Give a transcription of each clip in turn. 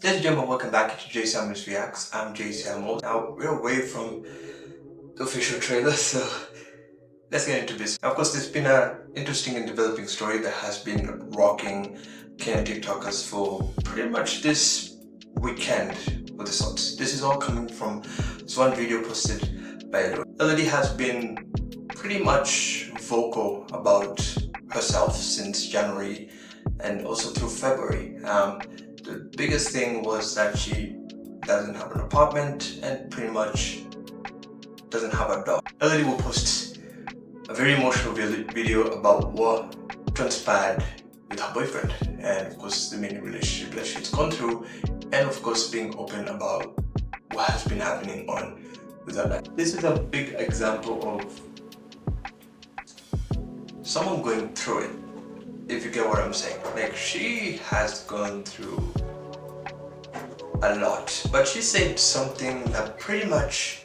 Ladies and gentlemen, welcome back to J Samuels Reacts. I'm J Samuel. Now we're away from the official trailer, so let's get into this. Now, of course, there's been an interesting and developing story that has been rocking Kenyan TikTokers for pretty much this weekend with the sorts. This is all coming from this one video posted by Elodie. Elodie has been pretty much vocal about herself since January and also through February. The biggest thing was that she doesn't have an apartment and pretty much doesn't have a dog. Elodie will post a very emotional video about what transpired with her boyfriend and of course the many relationship that she's gone through, and of course being open about what has been happening on with her life. This is a big example of someone going through it, if you get what I'm saying. Like, she has gone through a lot, but she said something that pretty much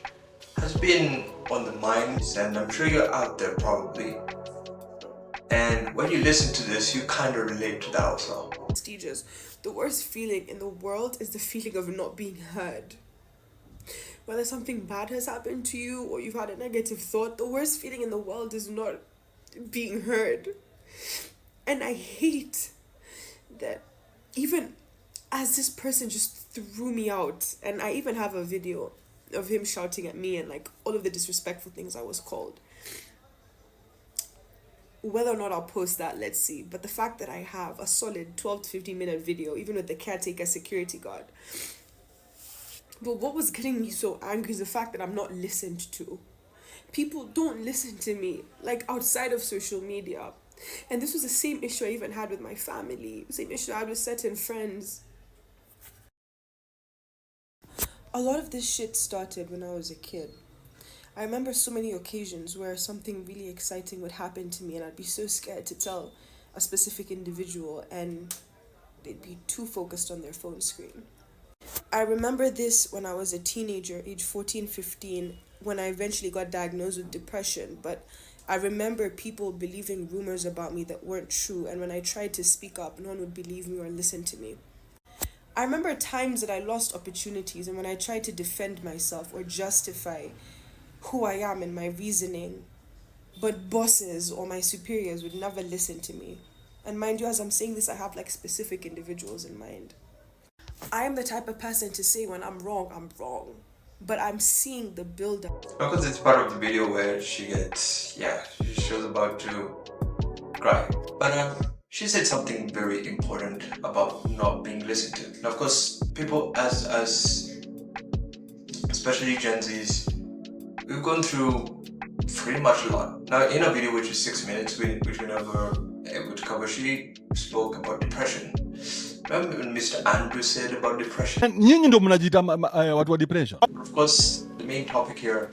has been on the minds, and I'm sure you're out there probably, and when you listen to this you kind of relate to that also. Prestigious. The worst feeling in the world is the feeling of not being heard. Whether something bad has happened to you or you've had a negative thought, the worst feeling in the world is not being heard. And I hate that even as this person just threw me out, and I even have a video of him shouting at me and like all of the disrespectful things I was called. Whether or not I'll post that, let's see. But the fact that I have a solid 12 to 15 minute video, even with the caretaker security guard. But what was getting me so angry is the fact that I'm not listened to. People don't listen to me, like outside of social media. And this was the same issue I even had with my family, the same issue I had with certain friends. A lot of this shit started when I was a kid. I remember so many occasions where something really exciting would happen to me and I'd be so scared to tell a specific individual and they'd be too focused on their phone screen. I remember this when I was a teenager, age 14, 15, when I eventually got diagnosed with depression, but I remember people believing rumors about me that weren't true, and when I tried to speak up, no one would believe me or listen to me. I remember times that I lost opportunities, and when I tried to defend myself or justify who I am and my reasoning, but bosses or my superiors would never listen to me. And mind you, as I'm saying this, I have like specific individuals in mind. I am the type of person to say when I'm wrong, but I'm seeing the build-up. Because it's part of the video where she gets, she was about to cry. But she said something very important about not being listened to. Now, of course, people as especially Gen Zs, we've gone through pretty much a lot. Now, in a video which is 6 minutes, which we never able to cover, she spoke about depression. Remember when Mr. Andrew said about depression? Nyinyi ndo mnajiita watu wa depression. Of course, the main topic here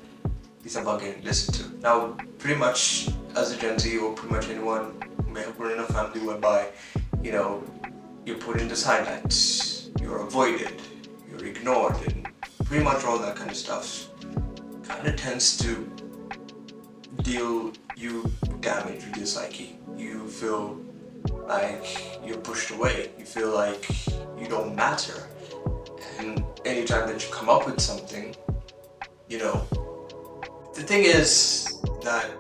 is about getting listened to. Now, pretty much as a Gen Z or pretty much anyone who may have grown in a family whereby, you know, you're put in the sidelines, you're avoided, you're ignored, and pretty much all that kind of stuff kind of tends to deal you damage with your psyche. You feel like you're pushed away, you feel like you don't matter, and anytime that you come up with something, you know, the thing is that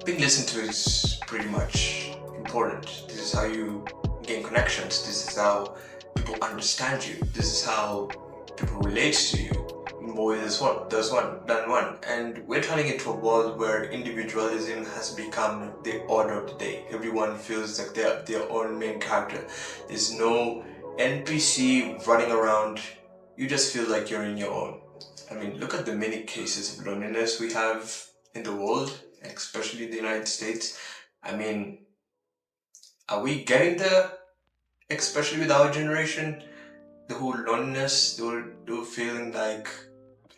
being listened to is pretty much important. This is how you gain connections, this is how people understand you, this is how people relate to you. More is one, than one. And we're turning into a world where individualism has become the order of the day. Everyone feels like they're their own main character. There's no NPC running around. You just feel like you're in your own. I mean, look at the many cases of loneliness we have in the world, especially the United States. I mean, are we getting there? Especially with our generation, the whole loneliness, the whole feeling like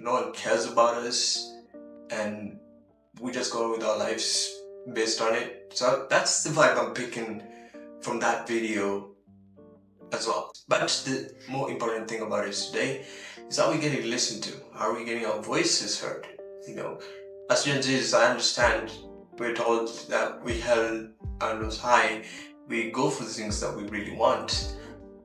no one cares about us and we just go with our lives based on it. So that's the vibe I'm picking from that video as well. But the more important thing about it today is how we getting listened to. How are we getting our voices heard? You know, as Gen Zs, I understand we're told that we held our nose high, we go for the things that we really want,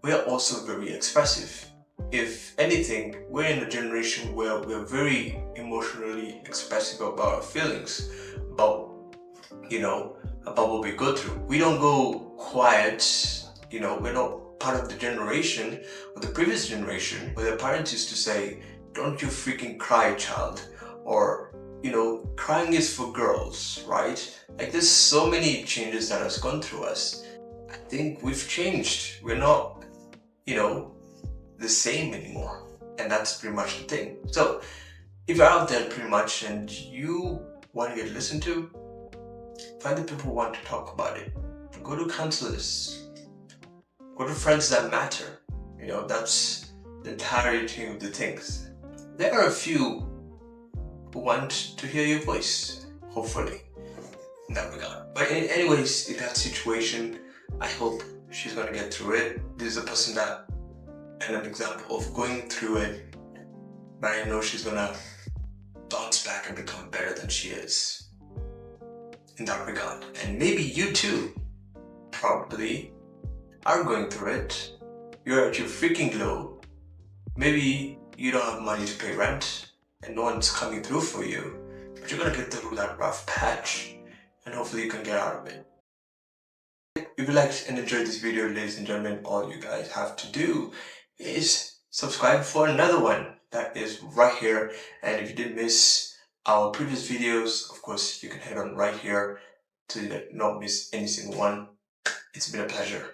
we're also very expressive. If anything, we're in a generation where we're very emotionally expressive about our feelings, about, about what we go through. We don't go quiet, we're not part of the generation or the previous generation where the parents used to say, don't you freaking cry, child, or, crying is for girls, right? Like, there's so many changes that has gone through us. I think we've changed. We're not, the same anymore. And that's pretty much the thing. So if you're out there pretty much and you want to get listened to, find the people who want to talk about it. Go to counselors. Go to friends that matter. That's the entirety of the things. There are a few who want to hear your voice, hopefully, in that regard. But anyways, in that situation, I hope she's gonna get through it. This is a person that, and an example of going through it, but I know she's gonna bounce back and become better than she is in that regard. And maybe you too probably are going through it. You're at your freaking low. Maybe you don't have money to pay rent and no one's coming through for you, but you're gonna get through that rough patch and hopefully you can get out of it. If you liked and enjoyed this video, ladies and gentlemen, all you guys have to do is subscribe for another one that is right here. And if you did miss our previous videos, of course, you can head on right here to not miss any single one. It's been a pleasure.